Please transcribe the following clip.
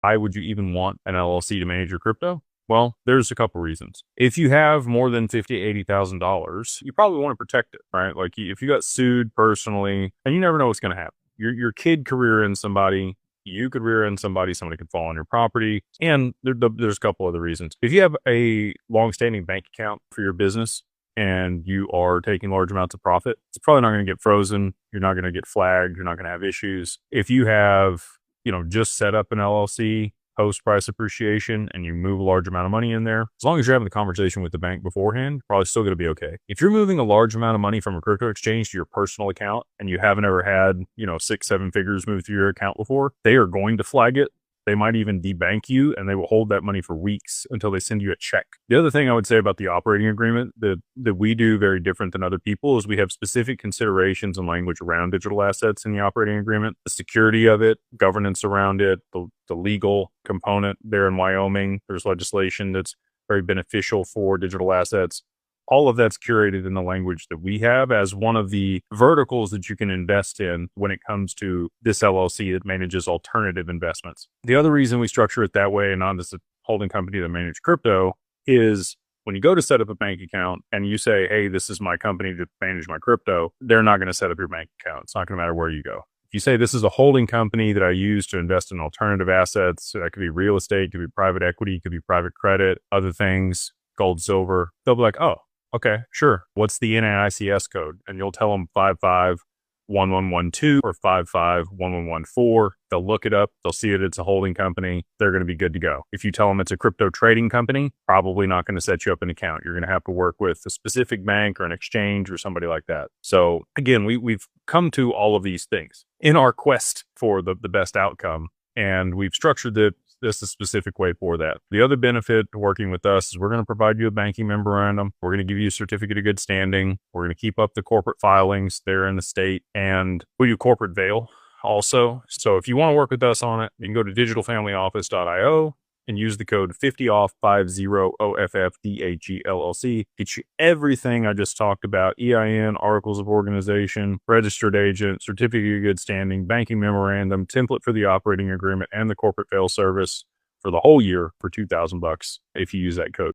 Why would you even want an LLC to manage your crypto? Well, there's a couple reasons. If you have more than $50,000, $80,000, you probably want to protect it, right? Like if you got sued personally, and you never know what's going to happen. Your kid could rear end somebody, you could rear end somebody, somebody could fall on your property, and there's a couple other reasons. If you have a long-standing bank account for your business and you are taking large amounts of profit, it's probably not going to get frozen. You're not going to get flagged. You're not going to have issues. If you have, just set up an LLC post price appreciation and you move a large amount of money in there, as long as you're having the conversation with the bank beforehand, you're probably still going to be okay. If you're moving a large amount of money from a crypto exchange to your personal account and you haven't ever had, 6, 7 figures move through your account before, they are going to flag it. They might even debank you, and they will hold that money for weeks until they send you a check. The other thing I would say about the operating agreement that we do very different than other people is we have specific considerations and language around digital assets in the operating agreement, the security of it, governance around it, the legal component there in Wyoming. There's legislation that's very beneficial for digital assets. All of that's curated in the language that we have as one of the verticals that you can invest in when it comes to this LLC that manages alternative investments. The other reason we structure it that way and not as a holding company that manages crypto is when you go to set up a bank account and you say, hey, this is my company to manage my crypto, they're not going to set up your bank account. It's not going to matter where you go. If you say this is a holding company that I use to invest in alternative assets, that could be real estate, could be private equity, could be private credit, other things, gold, silver, they'll be like, oh, okay, sure. What's the NAICS code? And you'll tell them 551112 or 551114. They'll look it up. They'll see it. It's a holding company. They're going to be good to go. If you tell them it's a crypto trading company, probably not going to set you up an account. You're going to have to work with a specific bank or an exchange or somebody like that. So again, we've come to all of these things in our quest for the best outcome. And we've structured this a specific way for that. The other benefit to working with us is we're going to provide you a banking memorandum. We're going to give you a certificate of good standing. We're going to keep up the corporate filings there in the state, and we do corporate veil also. So if you want to work with us on it, you can go to digitalfamilyoffice.io and use the code 50OFF, 50OFFDAGLLC. Get you everything I just talked about: EIN, articles of organization, registered agent, certificate of good standing, banking memorandum, template for the operating agreement, and the corporate veil service for the whole year for $2,000 if you use that code.